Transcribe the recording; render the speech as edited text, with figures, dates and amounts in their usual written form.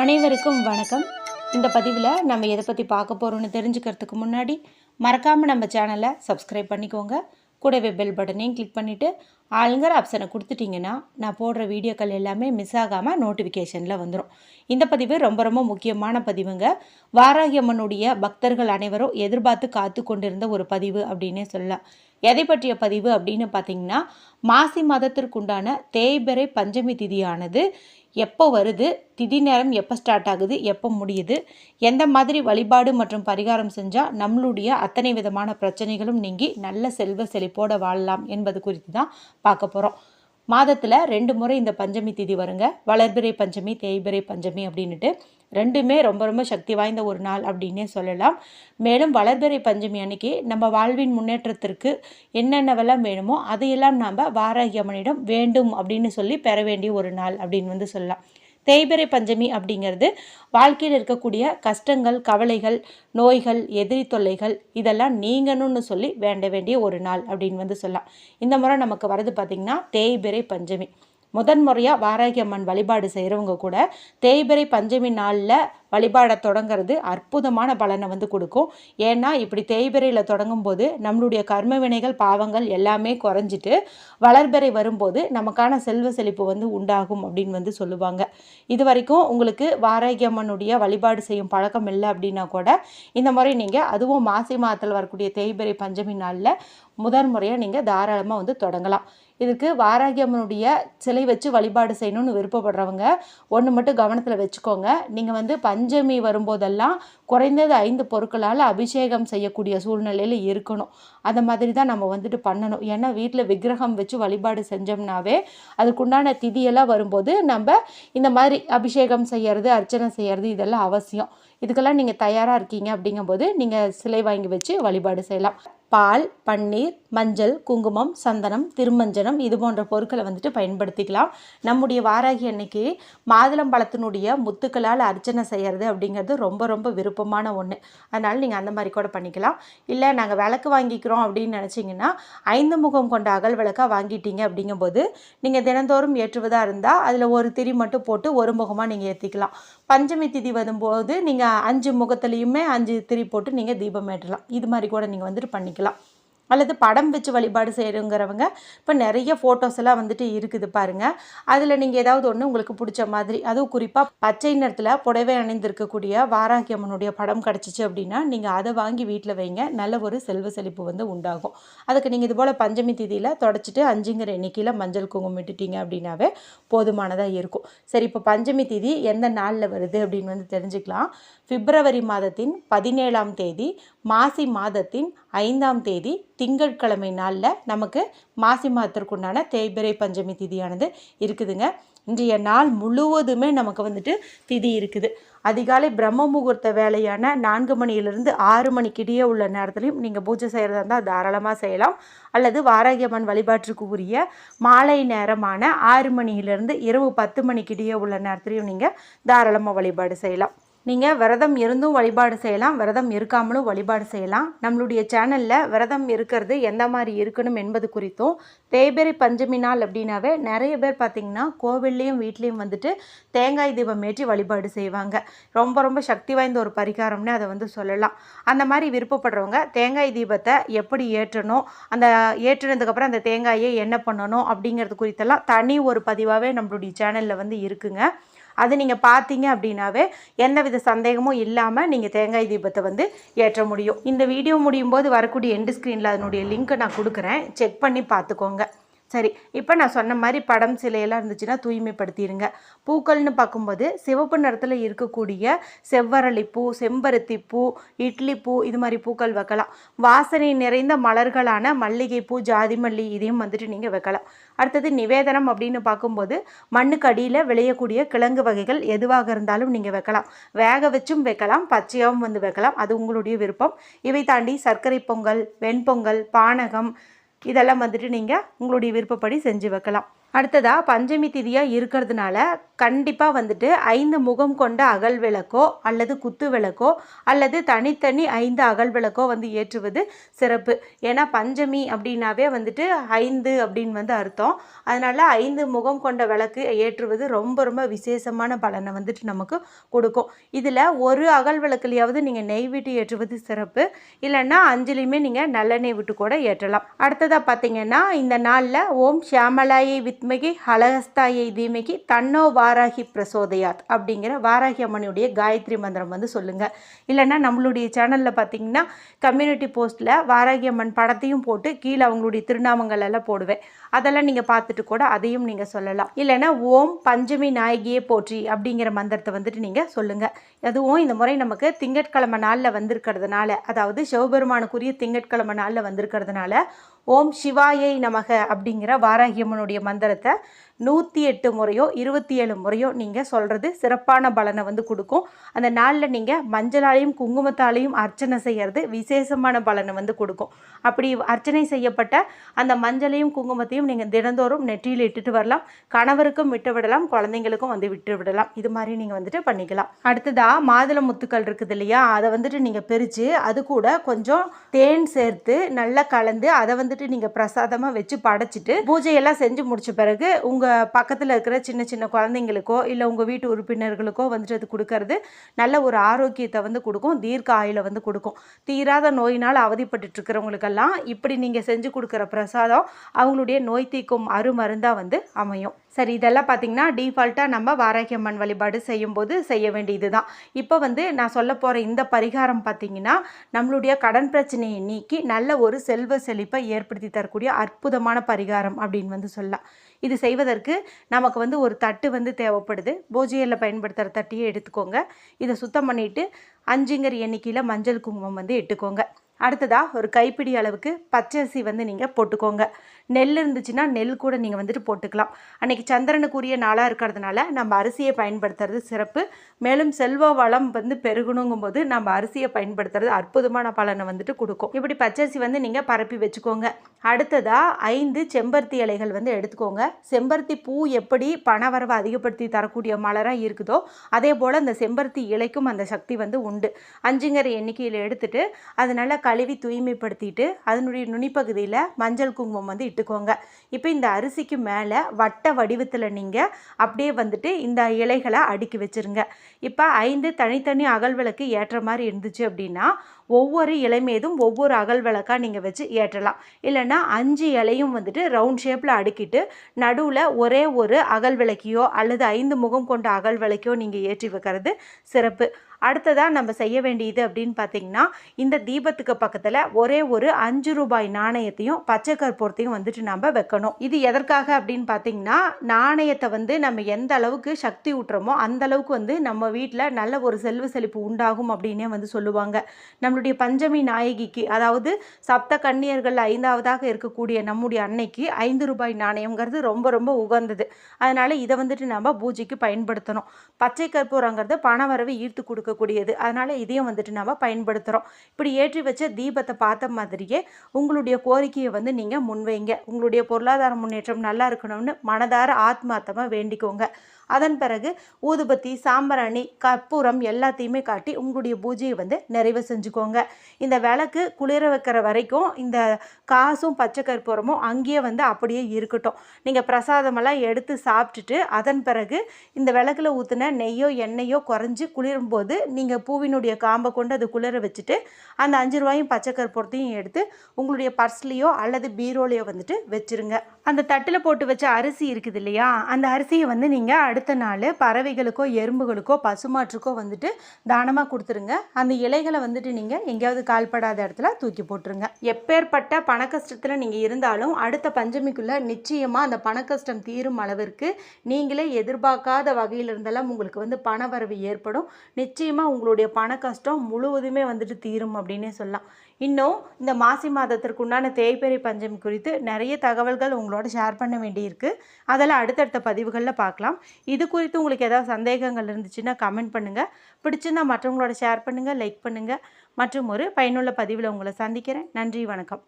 அனைவருக்கும் வணக்கம். இந்த பதிவில் நம்ம எதை பற்றி பார்க்க போகிறோன்னு தெரிஞ்சுக்கிறதுக்கு முன்னாடி மறக்காமல் நம்ம சேனலை சப்ஸ்கிரைப் பண்ணிக்கோங்க. கூடவே பெல் பட்டனையும் கிளிக் பண்ணிவிட்டு ஆளுங்கிற ஆப்ஷனை கொடுத்துட்டிங்கன்னா நான் போடுற வீடியோக்கள் எல்லாமே மிஸ் ஆகாமல் நோட்டிஃபிகேஷனில் வந்துடும். இந்த பதிவு ரொம்ப ரொம்ப முக்கியமான பதிவுங்க. வாராகி அம்மனுடைய பக்தர்கள் அனைவரும் எதிர்பார்த்து காத்து கொண்டிருந்த ஒரு பதிவு அப்படின்னே சொல்லலாம். எதை பற்றிய பதிவு அப்படின்னு பார்த்தீங்கன்னா, மாசி மாதத்திற்குண்டான தேய்பிறை பஞ்சமி திதியானது எப்போ வருது, திதி நேரம் எப்போ ஸ்டார்ட் ஆகுது, எப்போ முடியுது, எந்த மாதிரி வழிபாடு மற்றும் பரிகாரம் செஞ்சால் நம்மளுடைய அத்தனை விதமான பிரச்சனைகளும் நீங்கி நல்ல செல்வ செழிப்போடு வாழலாம் என்பது குறித்து தான் பார்க்க போகிறோம். மாதத்தில் 2 முறை இந்த பஞ்சமி திதி வருங்க. வளர்பிறை பஞ்சமி, தேய்பிறை பஞ்சமி அப்படின்ட்டு ரெண்டுமே ரொம்ப ரொம்ப சக்தி வாய்ந்த ஒரு நாள் அப்படின்னே சொல்லலாம். மேலும் வளர்பிறை பஞ்சமி அன்னைக்கு நம்ம வாழ்வின் முன்னேற்றத்திற்கு என்னென்னவெல்லாம் வேணுமோ அதையெல்லாம் நாம் வாராகி அம்மனிடம் வேண்டும் அப்படின்னு சொல்லி பெற வேண்டிய ஒரு நாள் அப்படின்னு சொல்லலாம். தேய்பிறை பஞ்சமி அப்படிங்கிறது வாழ்க்கையில் இருக்கக்கூடிய கஷ்டங்கள், கவலைகள், நோய்கள், எதிரி தொல்லைகள் இதெல்லாம் நீங்கணும்னு சொல்லி வேண்ட வேண்டிய ஒரு நாள் அப்படின்னு சொல்லலாம். இந்த முறை நமக்கு வரது பார்த்திங்கன்னா தேய்பிறை பஞ்சமி. முதன் முறையாக வாராகி அம்மன் வழிபாடு செய்கிறவங்க கூட தேய்பிறை பஞ்சமி நாளில் வழிபாடை தொடங்கிறது அற்புதமான பலனை கொடுக்கும். ஏன்னா இப்படி தேய்பிறையில் தொடங்கும் போது நம்மளுடைய கர்ம வினைகள், பாவங்கள் எல்லாமே குறைஞ்சிட்டு வளர்பிறை வரும்போது நமக்கான செல்வ செழிப்பு உண்டாகும் அப்படின்னு சொல்லுவாங்க. இது வரைக்கும் உங்களுக்கு வாராகி அம்மனுடைய வழிபாடு செய்யும் பழக்கம் இல்லை அப்படின்னா கூட இந்த முறை நீங்கள், அதுவும் மாசி மாதத்தில் வரக்கூடிய தேய்பிறை பஞ்சமி நாளில் முதன் முறையாக நீங்கள் தாராளமாக தொடங்கலாம். இதுக்கு வாராகி அம்மனுடைய சிலை வச்சு வழிபாடு செய்யணும்னு விருப்பப்படுறவங்க ஒன்று மட்டும் கவனத்தில் வச்சுக்கோங்க. நீங்கள் பஞ்சமி வரும்போதெல்லாம் குறைந்தது 5 பொருட்களால் அபிஷேகம் செய்யக்கூடிய சூழ்நிலையில் இருக்கணும். அந்த மாதிரி தான் நம்ம பண்ணணும். ஏன்னா வீட்டில் விக்கிரகம் வச்சு வழிபாடு செஞ்சோம்னாவே அதுக்குண்டான திதியெல்லாம் வரும்போது நம்ம இந்த மாதிரி அபிஷேகம் செய்கிறது, அர்ச்சனை செய்கிறது இதெல்லாம் அவசியம். இதுக்கெல்லாம் நீங்கள் தயாராக இருக்கீங்க அப்படிங்கும்போது நீங்கள் சிலை வாங்கி வச்சு வழிபாடு செய்யலாம். பால், பன்னீர், மஞ்சள், குங்குமம், சந்தனம், திருமஞ்சனம் இது போன்ற பொருட்களை பயன்படுத்திக்கலாம். நம்முடைய வாராகி அன்னைக்கு மாதுளம்பழத்தினுடைய முத்துக்களால் அர்ச்சனை செய்கிறது அப்படிங்கிறது ரொம்ப ரொம்ப விருப்பமான ஒன்று. அதனால் நீங்கள் அந்த மாதிரி கூட பண்ணிக்கலாம். இல்லை நாங்கள் விளக்கு வாங்கிக்கிறோம் அப்படின்னு நினச்சிங்கன்னா 5 முகம் கொண்ட அகல் விளக்காக வாங்கிட்டீங்க அப்படிங்கும்போது நீங்கள் தினந்தோறும் ஏற்றுவதாக இருந்தால் அதில் ஒரு திரி மட்டும் போட்டு ஒரு முகமாக நீங்கள் ஏற்றிக்கலாம். பஞ்சமி திதி வரும்போது நீங்கள் 5 முகத்துலேயுமே 5 திரி போட்டு நீங்கள் தீபம் ஏற்றலாம். இது மாதிரி கூட நீங்கள் பண்ணிக்கலாம். அல்லது படம் வச்சு வழிபாடு செய்கிறவங்க இப்போ நிறைய ஃபோட்டோஸ் எல்லாம் இருக்குது பாருங்கள். அதில் நீங்கள் ஏதாவது ஒன்று உங்களுக்கு பிடிச்ச மாதிரி, அதுவும் குறிப்பாக பச்சை நிறத்தில் புடவை அணிந்திருக்கக்கூடிய வாராகி அம்மனுடைய படம் கிடச்சிச்சு அப்படின்னா நீங்கள் அதை வாங்கி வீட்டில் வைங்க. நல்ல ஒரு செல்வ செழிப்பு உண்டாகும். அதுக்கு நீங்கள் இதுபோல் பஞ்சமி திதியில் தொடச்சிட்டு 5ங்கிற எண்ணிக்கையில் மஞ்சள் குங்குமம் இட்டுட்டீங்க அப்படின்னாவே போதுமானதாக இருக்கும். சரி, இப்போ பஞ்சமி திதி எந்த நாளில் வருது அப்படின்னு தெரிஞ்சுக்கலாம். பிப்ரவரி மாதத்தின் 17ஆம் தேதி, மாசி மாதத்தின் 5ஆம் தேதி திங்கட்கிழமை நாளில் நமக்கு மாசி மாதத்திற்குண்டான தேய்பிறை பஞ்சமி திதியானது இருக்குதுங்க. இன்றைய நாள் முழுவதுமே நமக்கு திதி இருக்குது. அதிகாலை பிரம்ம முகூர்த்த வேலையான 4 மணியிலிருந்து 6 மணிக்கிடையே உள்ள நேரத்துலையும் நீங்கள் பூஜை செய்கிறதா இருந்தால் தாராளமாக செய்யலாம். அல்லது வாராகி அம்மன் வழிபாட்டிற்கு உரிய மாலை நேரமான 6 மணியிலிருந்து இரவு 10 மணிக்கிடையே உள்ள நேரத்துலையும் நீங்கள் தாராளமாக வழிபாடு செய்யலாம். நீங்கள் விரதம் இருந்தும் வழிபாடு செய்யலாம், விரதம் இருக்காமலும் வழிபாடு செய்யலாம். நம்மளுடைய சேனலில் விரதம் இருக்கிறது எந்த மாதிரி இருக்கணும் என்பது குறித்தும், தேய்பிறை பஞ்சமி நாள் அப்படின்னாவே நிறைய பேர் பார்த்திங்கன்னா கோவில்லையும் வீட்லேயும் தேங்காய் தீபம் ஏற்றி வழிபாடு செய்வாங்க. ரொம்ப ரொம்ப சக்தி வாய்ந்த ஒரு பரிகாரம்னு அதை சொல்லலாம். அந்த மாதிரி விருப்பப்படுறவங்க தேங்காய் தீபத்தை எப்படி ஏற்றணும், அந்த ஏற்றினதுக்கப்புறம் அந்த தேங்காயை என்ன பண்ணணும் அப்படிங்கிறது குறித்தெல்லாம் தனி ஒரு பதிவாகவே நம்மளுடைய சேனலில் இருக்குங்க. அது நீங்கள் பார்த்தீங்க அப்படின்னாவே எந்தவித சந்தேகமும் இல்லாமல் நீங்கள் தேங்காய் தீபத்தை ஏற்ற முடியும். இந்த வீடியோ முடியும் போது வரக்கூடிய எண்டு ஸ்க்ரீனில் அதனுடைய லிங்க்கை நான் கொடுக்குறேன், செக் பண்ணி பார்த்துக்கோங்க. சரி, இப்போ நான் சொன்ன மாதிரி படம் சிலையெல்லாம் இருந்துச்சுன்னா தூய்மைப்படுத்திடுங்க. பூக்கள்னு பார்க்கும்போது சிவப்பு நிறத்தில் இருக்கக்கூடிய செவ்வரளிப்பூ, செம்பருத்தி பூ, இட்லி பூ இது மாதிரி பூக்கள் வைக்கலாம். வாசனை நிறைந்த மலர்களான மல்லிகைப்பூ, ஜாதி மல்லி இதையும் நீங்கள் வைக்கலாம். அடுத்தது நிவேதனம் அப்படின்னு பார்க்கும்போது மண்ணுக்கு அடியில் விளையக்கூடிய கிழங்கு வகைகள் எதுவாக இருந்தாலும் நீங்கள் வைக்கலாம். வேக வச்சும் வைக்கலாம், பச்சையாகவும் வைக்கலாம், அது உங்களுடைய விருப்பம். இவை தாண்டி சர்க்கரை பொங்கல், வெண்பொங்கல், பானகம் இதெல்லாம் நீங்கள் உங்களுடைய விருப்பப்படி செஞ்சு வைக்கலாம். அடுத்ததாக பஞ்சமி திதியாக இருக்கிறதுனால கண்டிப்பாக வந்துட்டு 5 முகம் கொண்ட அகல் விளக்கோ அல்லது குத்து விளக்கோ அல்லது தனித்தனி 5 அகல் விளக்கோ வந்து ஏற்றுவது சிறப்பு. ஏன்னா பஞ்சமி அப்படின்னாவே வந்துட்டு 5 அப்படின்னு வந்து அர்த்தம். அதனால் 5 முகம் கொண்ட விளக்கு ஏற்றுவது ரொம்ப ரொம்ப விசேஷமான பலனை வந்துட்டு நமக்கு கொடுக்கும். இதில் ஒரு அகல் விளக்குலையாவது நீங்கள் நெய் விட்டு ஏற்றுவது சிறப்பு. இல்லைன்னா அஞ்சலியுமே நீங்கள் நல்லெண்ணெய் விட்டு கூட ஏற்றலாம். அடுத்ததாக பார்த்தீங்கன்னா இந்த நாளில் ஓம் ஷியாமலாயை வித்மகி ஹலஹஸ்தாயை தீமகி தன்னோ வாராகி பிரசோதயாத் அப்படிங்கிற வாராகி அம்மனுடைய காயத்ரி மந்திரம் வந்து சொல்லுங்கள். இல்லைன்னா நம்மளுடைய சேனலில் பார்த்தீங்கன்னா கம்யூனிட்டி போஸ்ட்டில் வாராகி அம்மன் படத்தையும் போட்டு கீழே அவங்களுடைய திருநாமங்கள் எல்லாம் போடுவேன். அதெல்லாம் நீங்கள் பார்த்துட்டு கூட அதையும் நீங்கள் சொல்லலாம். இல்லைன்னா ஓம் பஞ்சமி நாயகியே போற்றி அப்படிங்கிற மந்திரத்தை வந்துட்டு நீங்கள் சொல்லுங்கள். அதுவும் இந்த முறை நமக்கு திங்கட்கிழமை நாளில் வந்திருக்கிறதுனால, அதாவது சிவபெருமானுக்குரிய திங்கட்கிழமை நாளில் வந்திருக்கிறதுனால ஓம் சிவாயை நமக அப்படிங்கிற வாராகி அம்மனுடைய மந்திரத்தை 108 முறையோ 27 முறையோ நீங்கள் சொல்கிறது சிறப்பான பலனை வந்து கொடுக்கும். அந்த நாளில் நீங்கள் மஞ்சளாலையும் குங்குமத்தாலையும் அர்ச்சனை செய்கிறது விசேஷமான பலனை வந்து கொடுக்கும். அப்படி அர்ச்சனை செய்யப்பட்ட அந்த மஞ்சளையும் குங்குமத்தையும் நீங்கள் தினந்தோறும் நெற்றியில் இட்டுட்டு வரலாம். கணவருக்கும் விட்டு விடலாம், குழந்தைங்களுக்கும் வந்து விட்டு விடலாம். இது மாதிரி நீங்கள் வந்துட்டு பண்ணிக்கலாம். அடுத்ததாக மாதுளை முத்துக்கள் இருக்குது இல்லையா, அதை வந்துட்டு நீங்கள் பிரித்து அது கூட கொஞ்சம் தேன் சேர்த்து நல்லா கலந்து அதை வந்துட்டு நீங்கள் பிரசாதமாக வச்சு படைச்சிட்டு பூஜையெல்லாம் செஞ்சு முடிச்ச பிறகு உங்கள் பக்கத்தில் இருக்கிற சின்ன சின்ன குழந்தைங்களுக்கோ இல்லை உங்கள் வீட்டு உறுப்பினர்களுக்கோ வந்துட்டு அது கொடுக்கறது நல்ல ஒரு ஆரோக்கியத்தை வந்து கொடுக்கும், தீர்க்க ஆயுளை வந்து கொடுக்கும். தீராத நோயினால் அவதிப்பட்டு இருக்கிறவங்களுக்கெல்லாம் இப்படி நீங்கள் செஞ்சு கொடுக்குற பிரசாதம் அவங்களுடைய நோய் தீர்க்கும் அருமருந்தாக வந்து அமையும். சரி, இதெல்லாம் பார்த்திங்கன்னா டிஃபால்ட்டாக நம்ம வாராகி அம்மன் வழிபாடு செய்யும்போது செய்ய வேண்டியது தான். இப்போ வந்து நான் சொல்ல போகிற இந்த பரிகாரம் பார்த்திங்கன்னா நம்மளுடைய கடன் பிரச்சனையை நீக்கி நல்ல ஒரு செல்வ செழிப்பை ஏற்படுத்தி தரக்கூடிய அற்புதமான பரிகாரம் அப்படின்னு வந்து சொல்லலாம். இது செய்வதற்கு நமக்கு வந்து ஒரு தட்டு வந்து தேவைப்படுது. பூஜையில் பயன்படுத்துகிற தட்டியை எடுத்துக்கோங்க. இதை சுத்தம் பண்ணிவிட்டு 5ங்கிற எண்ணிக்கையில் மஞ்சள் குங்குமம் வந்து இட்டுக்கோங்க. அடுத்ததாக ஒரு கைப்பிடி அளவுக்கு பச்சரிசி வந்து நீங்கள் போட்டுக்கோங்க. நெல் இருந்துச்சுன்னா நெல் கூட நீங்கள் வந்துட்டு போட்டுக்கலாம். அன்றைக்கி சந்திரனுக்குரிய நாளாக இருக்கிறதுனால நம்ம அரிசியை பயன்படுத்துறது சிறப்பு. மேலும் செல்வ வளம் வந்து பெருகணுங்கும் போது நம்ம அரிசியை பயன்படுத்துறது அற்புதமான பலனை வந்துட்டு கொடுக்கும். இப்படி பச்சரிசி வந்து நீங்கள் பரப்பி வச்சுக்கோங்க. அடுத்ததாக 5 செம்பருத்தி இலைகள் வந்து எடுத்துக்கோங்க. செம்பருத்தி பூ எப்படி பணவரவை அதிகப்படுத்தி தரக்கூடிய மலராக இருக்குதோ அதே போல் இந்த செம்பருத்தி இலைக்கும் அந்த சக்தி வந்து உண்டு. 5ங்கிற எண்ணிக்கையில் எடுத்துட்டு அதனால் கழுவி தூய்மைப்படுத்திட்டு அதனுடைய நுனிப்பகுதியில் மஞ்சள் குங்குமம் வந்து இட்டுக்கோங்க. இப்போ இந்த அரிசிக்கு மேலே வட்ட வடிவத்தில் நீங்கள் அப்படியே வந்துட்டு இந்த இலைகளை அடுக்கி வச்சுருங்க. இப்போ 5 தனித்தனி அகல் விளக்கு ஏற்ற மாதிரி இருந்துச்சு அப்படின்னா ஒவ்வொரு இலை மீதும் ஒவ்வொரு அகல் விளக்காக நீங்கள் வச்சு ஏற்றலாம். இல்லைன்னா 5 இலையும் வந்துட்டு ரவுண்ட் ஷேப்பில் அடுக்கிட்டு நடுவில் ஒரே ஒரு அகல் விளக்கையோ அல்லது 5 முகம் கொண்ட அகல் விளக்கையோ நீங்கள் ஏற்றி வைக்கிறது சிறப்பு. அடுத்ததாக நம்ம செய்ய வேண்டியது அப்படின்னு பார்த்தீங்கன்னா இந்த தீபத்துக்கு பக்கத்தில் ஒரே ஒரு 5 ரூபாய் நாணயத்தையும் பச்சை கற்பூரத்தையும் வந்துட்டு நம்ம வைக்கணும். இது எதற்காக அப்படின்னு பார்த்தீங்கன்னா நாணயத்தை வந்து நம்ம எந்த அளவுக்கு சக்தி ஊட்டுறோமோ அந்த அளவுக்கு வந்து நம்ம வீட்டில் நல்ல ஒரு செல்வ செழிப்பு உண்டாகும் அப்படின்னே வந்து சொல்லுவாங்க. நம்மளுடைய பஞ்சமி நாயகிக்கு, அதாவது சப்த கன்னியர்கள் 5ஆவதாக இருக்கக்கூடிய நம்முடைய அன்னைக்கு 5 ரூபாய் நாணயங்கிறது ரொம்ப ரொம்ப உகந்தது. அதனால் இதை வந்துட்டு நம்ம பூஜைக்கு பயன்படுத்தணும். பச்சை கற்பூரங்கிறது பணவரவை ஈர்த்து கொடுக்கக்கூடியது. அதனால் இதையும் வந்துட்டு நம்ம பயன்படுத்துகிறோம். இப்படி ஏற்றி வச்ச தீபத்தை பார்த்த மாதிரியே உங்களுடைய கோரிக்கையை வந்து நீங்கள் முன்வைங்க. உங்களுடைய பொருளாதார முன்னேற்றம் நல்லா இருக்கணும்னு மனதார ஆத்மார்த்தமாக வேண்டிக்கோங்க. அதன் பிறகு ஊதுபத்தி, சாம்பிராணி, கற்பூரம் எல்லாத்தையுமே காட்டி உங்களுடைய பூஜையை வந்து நிறைவு செஞ்சுக்கோங்க. இந்த விளக்கு குளிர வைக்கிற வரைக்கும் இந்த காசும் பச்சை கற்பூரமும் அங்கேயே வந்து அப்படியே இருக்கட்டும். நீங்கள் பிரசாதமெல்லாம் எடுத்து சாப்பிட்டுட்டு அதன் பிறகு இந்த விளக்கில் ஊற்றின நெய்யோ எண்ணெயோ குறைஞ்சி குளிரும்போது நீங்கள் பூவினுடைய காம்பை கொண்டு அதை குளிர வச்சுட்டு அந்த 5 ரூபாயும் பச்சை கற்பூரத்தையும் எடுத்து உங்களுடைய பர்ஸ்லேயோ அல்லது பீரோலையோ வந்துட்டு வச்சுருங்க. அந்த தட்டில் போட்டு வச்ச அரிசி இருக்குது இல்லையா, அந்த அரிசியை வந்து நீங்கள் அடுத்த நாள் பறவைகளுக்கோ எறும்புகளுக்கோ பசுமாற்றுக்கோ வந்துட்டு தானமாக கொடுத்துருங்க. அந்த இலைகளை வந்துட்டு நீங்கள் எங்கேயாவது கால்படாத இடத்துல தூக்கி போட்டுருங்க. எப்பேற்பட்ட பண கஷ்டத்தில் நீங்கள் இருந்தாலும் அடுத்த பஞ்சமிக்குள்ளே நிச்சயமாக அந்த பண கஷ்டம் தீரும் அளவிற்கு நீங்களே எதிர்பார்க்காத வகையில் இருந்தாலும் உங்களுக்கு வந்து பண வரவு ஏற்படும். நிச்சயமாக உங்களுடைய பண கஷ்டம் முழுவதுமே வந்துட்டு தீரும் அப்படின்னே சொல்லலாம். இன்னும் இந்த மாசி மாதத்திற்கு உண்டான தேய்பிறை பஞ்சமி குறித்து நிறைய தகவல்கள் உங்களோட ஷேர் பண்ண வேண்டியிருக்கு. அதெல்லாம் அடுத்தடுத்த பதிவுகளில் பார்க்கலாம். இது குறித்து உங்களுக்கு ஏதாவது சந்தேகங்கள் இருந்துச்சுன்னா கமெண்ட் பண்ணுங்கள். பிடிச்சிருந்தா மற்றவங்களோட ஷேர் பண்ணுங்கள், லைக் பண்ணுங்கள். மற்றும் ஒரு பயனுள்ள பதிவில் உங்களை சந்திக்கிறேன். நன்றி, வணக்கம்.